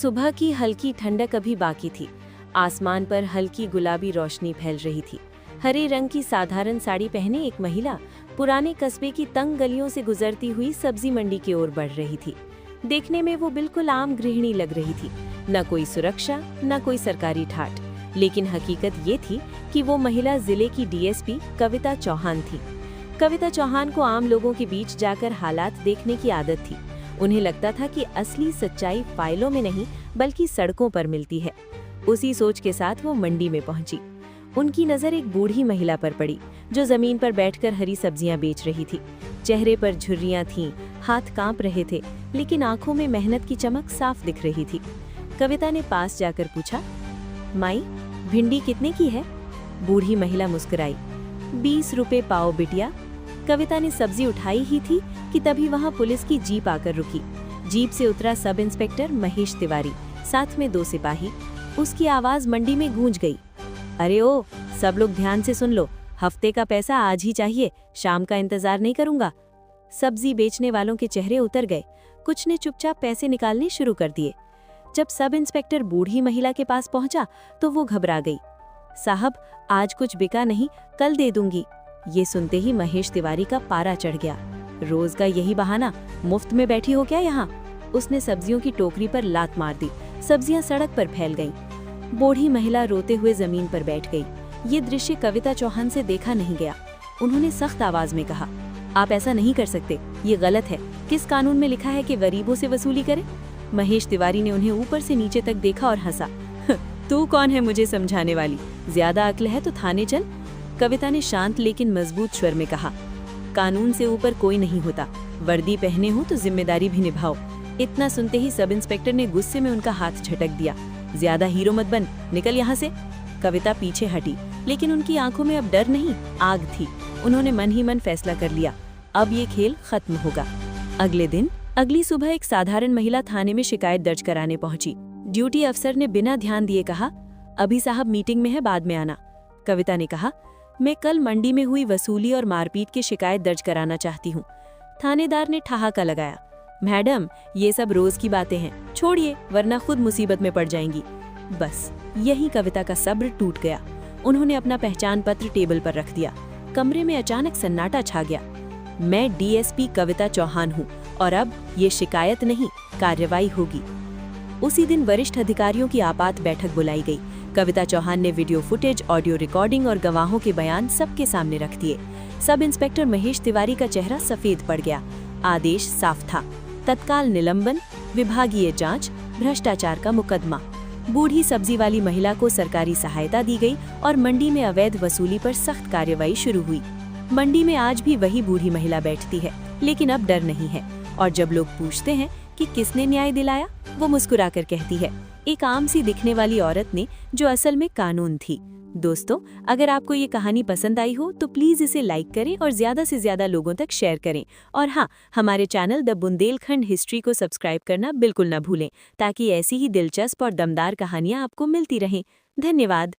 सुबह की हल्की ठंडक अभी बाकी थी। आसमान पर हल्की गुलाबी रोशनी फैल रही थी। हरे रंग की साधारण साड़ी पहने एक महिला पुराने कस्बे की तंग गलियों से गुजरती हुई सब्जी मंडी की ओर बढ़ रही थी। देखने में वो बिल्कुल आम गृहिणी लग रही थी, न कोई सुरक्षा न कोई सरकारी ठाट। लेकिन हकीकत ये थी कि वो महिला जिले की डीएसपी कविता चौहान थी। कविता चौहान को आम लोगों के बीच जाकर हालात देखने की आदत थी। उन्हें लगता था कि असली सच्चाई फाइलों में नहीं बल्कि सड़कों पर मिलती है। उसी सोच के साथ वो मंडी में पहुंची। उनकी नज़र एक बूढ़ी महिला पर पड़ी जो जमीन पर बैठकर हरी सब्जियां बेच रही थी। चेहरे पर झुर्रियां थीं, हाथ कांप रहे थे, लेकिन आंखों में मेहनत की चमक साफ दिख रही थी। कविता ने पास जाकर पूछा, माई, भिंडी कितने की है? बूढ़ी महिला मुस्कुराई। 20 रुपए पाओ बिटिया। कविता ने सब्जी उठाई ही थी कि तभी वहां पुलिस की जीप आकर रुकी। जीप से उतरा सब इंस्पेक्टर महेश तिवारी, साथ में 2 सिपाही। उसकी आवाज मंडी में गूंज गई। अरे ओ, सब लोग ध्यान से सुन लो, हफ्ते का पैसा आज ही चाहिए, शाम का इंतजार नहीं करूंगा। सब्जी बेचने वालों के चेहरे उतर गए। कुछ ने चुपचाप पैसे निकालने शुरू कर दिए। जब सब इंस्पेक्टर बूढ़ी महिला के पास पहुंचा तो वो घबरा गई। साहब, आज कुछ बिका नहीं, कल दे दूंगी। ये सुनते ही महेश तिवारी का पारा चढ़ गया। रोज का यही बहाना, मुफ्त में बैठी हो क्या यहाँ? उसने सब्जियों की टोकरी पर लात मार दी। सब्जियां सड़क पर फैल गईं। बूढ़ी महिला रोते हुए जमीन पर बैठ गई। ये दृश्य कविता चौहान से देखा नहीं गया। उन्होंने सख्त आवाज में कहा, आप ऐसा नहीं कर सकते, ये गलत है। किस कानून में लिखा है कि गरीबों से वसूली करे? महेश तिवारी ने उन्हें ऊपर से नीचे तक देखा और हंसा। तू कौन है मुझे समझाने वाली? ज्यादा अक्ल है तो थाने चल। कविता ने शांत लेकिन मजबूत स्वर में कहा, कानून से ऊपर कोई नहीं होता। वर्दी पहने हो तो जिम्मेदारी भी निभाओ। इतना सुनते ही सब इंस्पेक्टर ने गुस्से में उनका हाथ झटक दिया। ज्यादा हीरो मत बन, निकल यहाँ से। कविता पीछे हटी, लेकिन उनकी आंखों में अब डर नहीं, आग थी। उन्होंने मन ही मन फैसला कर लिया, अब ये खेल खत्म होगा। अगले दिन अगली सुबह एक साधारण महिला थाने में शिकायत दर्ज कराने पहुंची। ड्यूटी अफसर ने बिना ध्यान दिए कहा, अभी साहब मीटिंग में है, बाद में आना। कविता ने कहा, मैं कल मंडी में हुई वसूली और मारपीट की शिकायत दर्ज कराना चाहती हूँ। थानेदार ने ठहाका लगाया, मैडम, ये सब रोज की बातें हैं, छोड़िए वरना खुद मुसीबत में पड़ जाएंगी। बस यही कविता का सब्र टूट गया। उन्होंने अपना पहचान पत्र टेबल पर रख दिया। कमरे में अचानक सन्नाटा छा गया। मैं डीएसपी कविता चौहान हूँ और अब ये शिकायत नहीं, कार्रवाई होगी। उसी दिन वरिष्ठ अधिकारियों की आपात बैठक बुलाई गई। कविता चौहान ने वीडियो फुटेज, ऑडियो रिकॉर्डिंग और गवाहों के बयान सबके सामने रख दिए। सब इंस्पेक्टर महेश तिवारी का चेहरा सफेद पड़ गया। आदेश साफ था, तत्काल निलंबन, विभागीय जांच, भ्रष्टाचार का मुकदमा। बूढ़ी सब्जी वाली महिला को सरकारी सहायता दी गई और मंडी में अवैध वसूली पर सख्त कार्रवाई शुरू हुई। मंडी में आज भी वही बूढ़ी महिला बैठती है, लेकिन अब डर नहीं है। और जब लोग पूछते हैं कि किसने न्याय दिलाया, वो मुस्कुराकर कहती है, एक आम सी दिखने वाली औरत ने, जो असल में कानून थी। दोस्तों, अगर आपको ये कहानी पसंद आई हो तो प्लीज इसे लाइक करें और ज्यादा से ज्यादा लोगों तक शेयर करें। और हाँ, हमारे चैनल द बुंदेलखंड हिस्ट्री को सब्सक्राइब करना बिल्कुल न भूलें, ताकि ऐसी ही दिलचस्प और दमदार कहानियाँ आपको मिलती रहें। धन्यवाद।